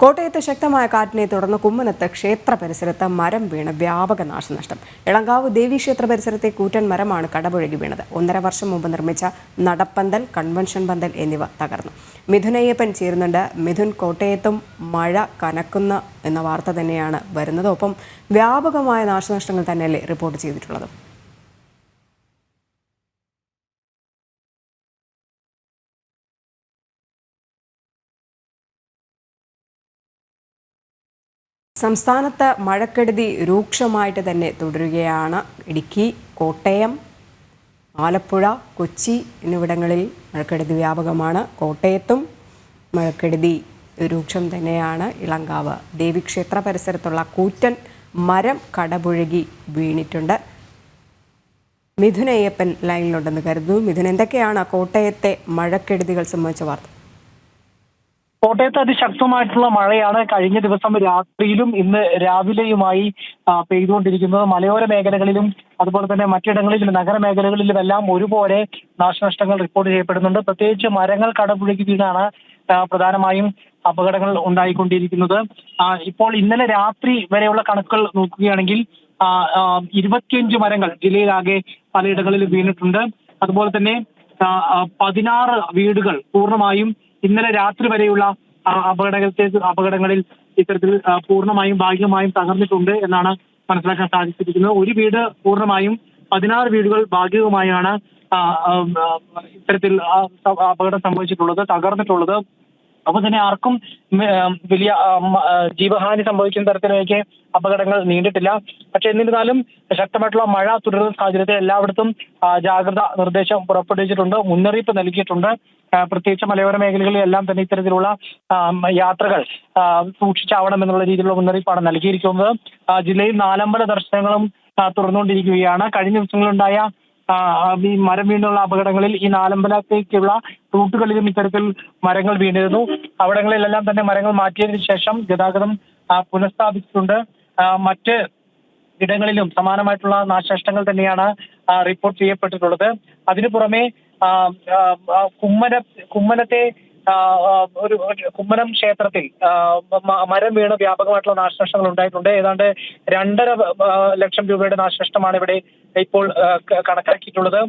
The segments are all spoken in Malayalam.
കോട്ടയത്ത് ശക്തമായ കാറ്റിനെ തുടർന്ന് കുമ്മനത്ത് ക്ഷേത്ര പരിസരത്ത് മരം വീണ് വ്യാപക നാശനഷ്ടം. എളങ്കാവ് ദേവീക്ഷേത്ര പരിസരത്തെ കൂറ്റൻ മരമാണ് കടപുഴകി വീണത്. 1.5 വർഷം മുമ്പ് നിർമ്മിച്ച നടപ്പന്തൽ, കൺവെൻഷൻ പന്തൽ എന്നിവ തകർന്നു. മിഥുനയ്യപ്പൻ ചേരുന്നുണ്ട്. മിഥുൻ, കോട്ടയത്തും മഴ കനക്കുന്ന എന്ന വാർത്ത തന്നെയാണ് വരുന്നത്. ഒപ്പം വ്യാപകമായ നാശനഷ്ടങ്ങൾ തന്നെയല്ലേ റിപ്പോർട്ട് ചെയ്തിട്ടുള്ളത്? സംസ്ഥാനത്ത് മഴക്കെടുതി രൂക്ഷമായിട്ട് തന്നെ തുടരുകയാണ്. ഇടുക്കി, കോട്ടയം, ആലപ്പുഴ, കൊച്ചി എന്നിവിടങ്ങളിൽ മഴക്കെടുതി വ്യാപകമാണ്. കോട്ടയത്തും മഴക്കെടുതി രൂക്ഷം തന്നെയാണ്. ഇളങ്കാവ് ദേവീക്ഷേത്ര പരിസരത്തുള്ള കൂറ്റൻ മരം കടപുഴകി വീണിട്ടുണ്ട്. മിഥുനയ്യപ്പൻ ലൈനിലുണ്ടെന്ന് കരുതുന്നു. മിഥുൻ, എന്തൊക്കെയാണ് കോട്ടയത്തെ മഴക്കെടുതികൾ സംബന്ധിച്ച വാർത്ത? കോട്ടയത്ത് അതിശക്തമായിട്ടുള്ള മഴയാണ് കഴിഞ്ഞ ദിവസം രാത്രിയിലും ഇന്ന് രാവിലെയുമായി പെയ്തുകൊണ്ടിരിക്കുന്നത്. മലയോര മേഖലകളിലും അതുപോലെ തന്നെ മറ്റിടങ്ങളിലും നഗരമേഖലകളിലുമെല്ലാം ഒരുപോലെ നാശനഷ്ടങ്ങൾ റിപ്പോർട്ട് ചെയ്യപ്പെടുന്നുണ്ട്. പ്രത്യേകിച്ച് മരങ്ങൾ കടപുഴകി വീണാണ് പ്രധാനമായും അപകടങ്ങൾ ഉണ്ടായിക്കൊണ്ടിരിക്കുന്നത്. ഇപ്പോൾ ഇന്നലെ രാത്രി വരെയുള്ള കണക്കുകൾ നോക്കുകയാണെങ്കിൽ 25 മരങ്ങൾ ജില്ലയിലാകെ പലയിടങ്ങളിൽ വീണിട്ടുണ്ട്. അതുപോലെ തന്നെ 16 വീടുകൾ പൂർണ്ണമായും ഇന്നലെ രാത്രി വരെയുള്ള അപകടങ്ങളിൽ ഇത്തരത്തിൽ പൂർണ്ണമായും ഭാഗികമായും തകർന്നിട്ടുണ്ട് എന്നാണ് മനസ്സിലാക്കാൻ സാധിച്ചിരിക്കുന്നത്. ഒരു വീട് പൂർണ്ണമായും, 16 വീടുകൾ ഭാഗികമായാണ് ഇത്തരത്തിൽ അപകടം സംഭവിച്ചിട്ടുള്ളത്, തകർന്നിട്ടുള്ളത്. അപ്പൊ തന്നെ ആർക്കും വലിയ ജീവഹാനി സംഭവിക്കുന്ന തരത്തിലേക്ക് അപകടങ്ങൾ നീണ്ടിട്ടില്ല. പക്ഷെ എന്നിരുന്നാലും ശക്തമായിട്ടുള്ള മഴ തുടരുന്ന സാഹചര്യത്തിൽ എല്ലായിടത്തും ജാഗ്രത നിർദ്ദേശം പുറപ്പെടുവിച്ചിട്ടുണ്ട്, മുന്നറിയിപ്പ് നൽകിയിട്ടുണ്ട്. പ്രത്യേകിച്ച് മലയോര മേഖലകളിൽ എല്ലാം തന്നെ ഇത്തരത്തിലുള്ള യാത്രകൾ സൂക്ഷിച്ചാവണം എന്നുള്ള രീതിയിലുള്ള മുന്നറിയിപ്പാണ് നൽകിയിരിക്കുന്നത്. ജില്ലയിൽ നാലമ്പല ദർശനങ്ങളും തുറന്നുകൊണ്ടിരിക്കുകയാണ്. കഴിഞ്ഞ ദിവസങ്ങളുണ്ടായ ഈ മരം വീണുള്ള അപകടങ്ങളിൽ ഈ നാലമ്പലത്തേക്കുള്ള റൂട്ടുകളിലും ഇത്തരത്തിൽ മരങ്ങൾ വീണിരുന്നു. അവിടങ്ങളിലെല്ലാം തന്നെ മരങ്ങൾ മാറ്റിയതിനു ശേഷം ഗതാഗതം പുനഃസ്ഥാപിച്ചിട്ടുണ്ട്. മറ്റ് ഇടങ്ങളിലും സമാനമായിട്ടുള്ള നാശനഷ്ടങ്ങൾ തന്നെയാണ് റിപ്പോർട്ട് ചെയ്യപ്പെട്ടിട്ടുള്ളത്. അതിനു പുറമെ കുമ്മനത്തെ ഒരു കുമ്മനം ക്ഷേത്രത്തിൽ മരം വീണ് വ്യാപകമായിട്ടുള്ള നാശനഷ്ടങ്ങൾ ഉണ്ടായിട്ടുണ്ട്. ഏതാണ്ട് 2.5 ലക്ഷം രൂപയുടെ നാശനഷ്ടമാണ് ഇവിടെ ഇപ്പോൾ കണക്കാക്കിയിട്ടുള്ളത്.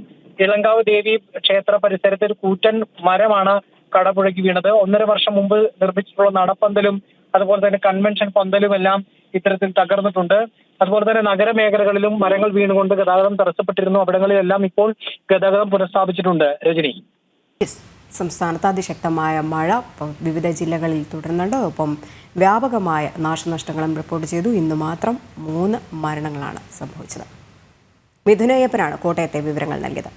ഇളങ്കാവ് ദേവി ക്ഷേത്ര പരിസരത്ത് ഒരു കൂറ്റൻ മരമാണ് കടപുഴകി വീണത്. 1.5 വർഷം മുമ്പ് നിർമ്മിച്ചിട്ടുള്ള നടപ്പന്തലും അതുപോലെ തന്നെ കൺവെൻഷൻ പന്തലും എല്ലാം ഇത്തരത്തിൽ തകർന്നിട്ടുണ്ട്. അതുപോലെ തന്നെ നഗരമേഖലകളിലും മരങ്ങൾ വീണുകൊണ്ട് ഗതാഗതം തടസ്സപ്പെട്ടിരുന്നു. അവിടങ്ങളിലെല്ലാം ഇപ്പോൾ ഗതാഗതം പുനഃസ്ഥാപിച്ചിട്ടുണ്ട്. രജനി, സംസ്ഥാനത്ത് അതിശക്തമായ മഴ വിവിധ ജില്ലകളിൽ തുടരുന്നുണ്ട്. ഒപ്പം വ്യാപകമായ നാശനഷ്ടങ്ങളും റിപ്പോർട്ട് ചെയ്തു. ഇന്ന് മാത്രം 3 മരണങ്ങളാണ് സംഭവിച്ചത്. മിഥുനയ്യപ്പനാണ് കോട്ടയത്തെ വിവരങ്ങൾ നൽകിയത്.